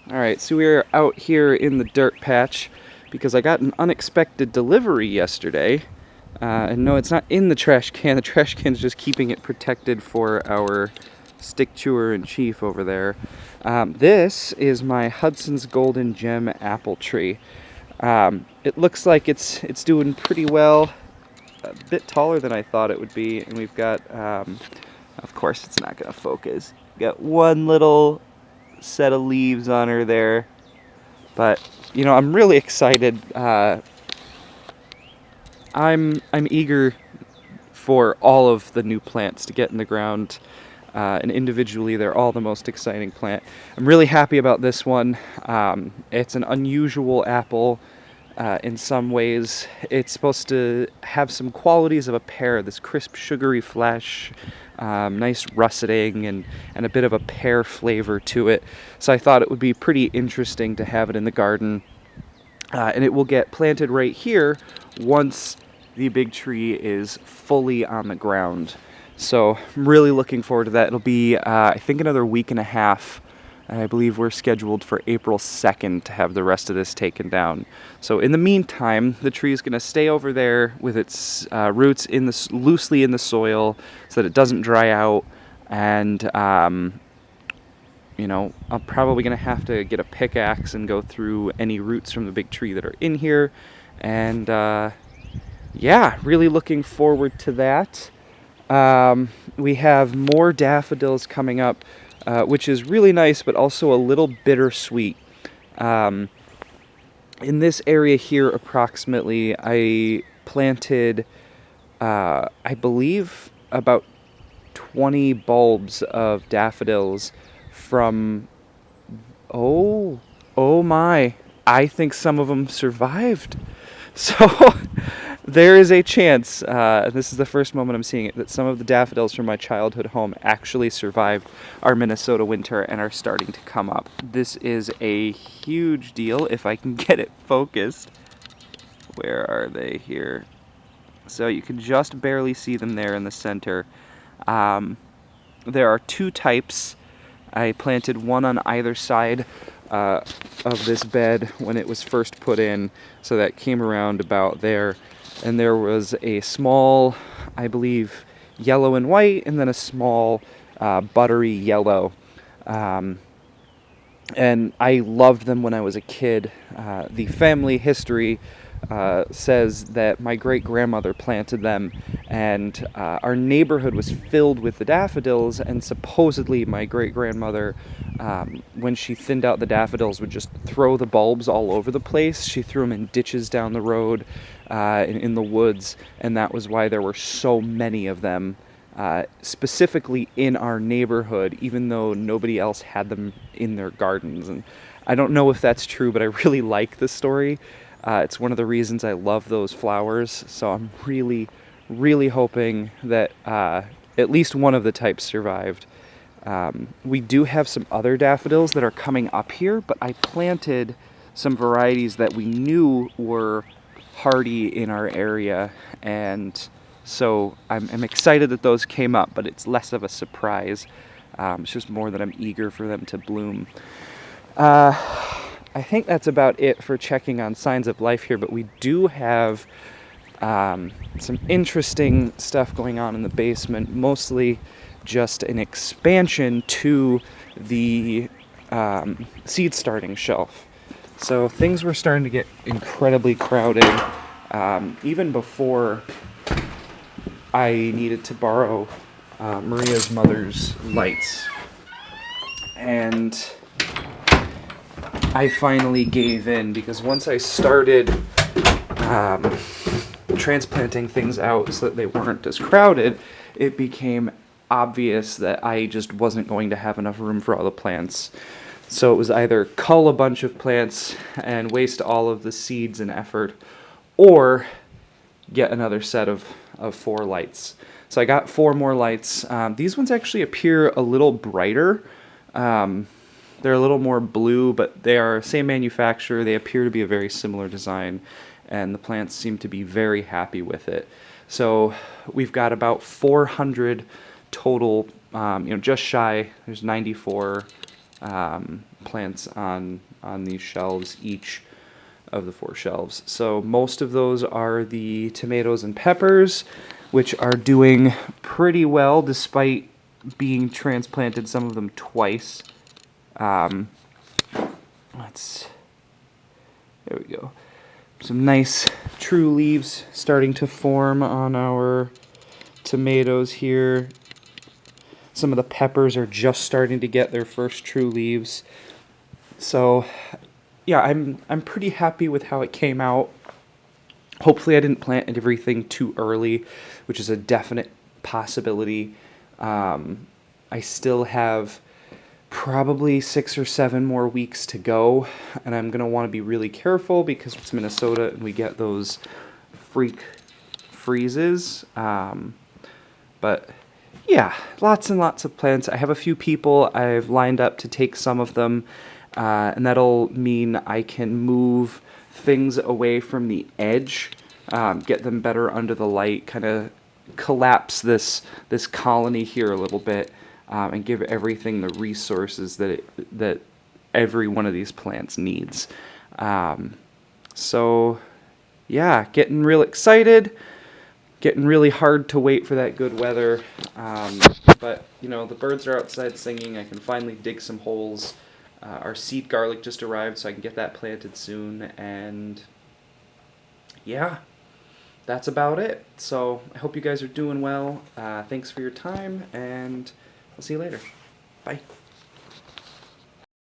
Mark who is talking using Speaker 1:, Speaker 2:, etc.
Speaker 1: Alright, so we're out here in the dirt patch because I got an unexpected delivery yesterday. And no, it's not in the trash can. The trash can's just keeping it protected for our stick chewer in chief over there. This is my Hudson's Golden Gem apple tree. It looks like it's doing pretty well. A bit taller than I thought it would be, and we've got, of course, it's not going to focus. Got one little set of leaves on her there. But I'm really excited. I'm eager for all of the new plants to get in the ground, and individually they're all the most exciting plant. I'm really happy about this one. It's an unusual apple. In some ways, it's supposed to have some qualities of a pear, this crisp, sugary flesh, nice russeting, and a bit of a pear flavor to it. So I thought it would be pretty interesting to have it in the garden. And it will get planted right here once the big tree is fully on the ground. So I'm really looking forward to that. It'll be, I think, another week and a half. And I believe we're scheduled for April 2nd to have the rest of this taken down. So in the meantime, the tree is going to stay over there with its roots loosely in the soil so that it doesn't dry out. And I'm probably going to have to get a pickaxe and go through any roots from the big tree that are in here. And yeah, really looking forward to that. We have more daffodils coming up, which is really nice, but also a little bittersweet. In this area here, approximately, I planted, I believe, about 20 bulbs of daffodils from, oh my, I think some of them survived. So there is a chance, this is the first moment I'm seeing it, that some of the daffodils from my childhood home actually survived our Minnesota winter and are starting to come up. This is a huge deal if I can get it focused. Where are they here? So you can just barely see them there in the center. There are two types. I planted one on either side of this bed when it was first put in, so that came around about there. And there was a small, I believe, yellow and white, and then a small buttery yellow. And I loved them when I was a kid. The family history says that my great-grandmother planted them, and our neighborhood was filled with the daffodils, and supposedly my great-grandmother, when she thinned out the daffodils, would just throw the bulbs all over the place. She threw them in ditches down the road, in the woods, and that was why there were so many of them. Specifically in our neighborhood, even though nobody else had them in their gardens. And I don't know if that's true, but I really like the story. It's one of the reasons I love those flowers, so I'm really, really hoping that at least one of the types survived. We do have some other daffodils that are coming up here, but I planted some varieties that we knew were hardy in our area, and so I'm excited that those came up, but it's less of a surprise. It's just more that I'm eager for them to bloom. I think that's about it for checking on signs of life here, but we do have some interesting stuff going on in the basement, mostly just an expansion to the seed starting shelf. So things were starting to get incredibly crowded, even before I needed to borrow Maria's mother's lights. And I finally gave in, because once I started transplanting things out so that they weren't as crowded, it became obvious that I just wasn't going to have enough room for all the plants. So it was either cull a bunch of plants and waste all of the seeds and effort, or get another set of 4 lights. So I got 4 more lights. These ones actually appear a little brighter. They're a little more blue, but they are same manufacturer. They appear to be a very similar design, and the plants seem to be very happy with it. So we've got about 400 total, just shy. There's 94 plants on these shelves, each of the 4 shelves. So most of those are the tomatoes and peppers, which are doing pretty well despite being transplanted, some of them twice. Um, there we go. Some nice true leaves starting to form on our tomatoes here. Some of the peppers are just starting to get their first true leaves. So, yeah, I'm pretty happy with how it came out. Hopefully I didn't plant everything too early, which is a definite possibility. I still have probably 6 or 7 more weeks to go, and I'm going to want to be really careful because it's Minnesota and we get those freak freezes. But yeah, lots and lots of plants. I have a few people I've lined up to take some of them, and that'll mean I can move things away from the edge, get them better under the light, kind of collapse this colony here a little bit, and give everything the resources that every one of these plants needs. So yeah, getting real excited. Getting really hard to wait for that good weather, but you know, the birds are outside singing. I can finally dig some holes. Our seed garlic just arrived, so I can get that planted soon, and yeah, that's about it. So I hope you guys are doing well. Thanks for your time, and I'll see you later. Bye.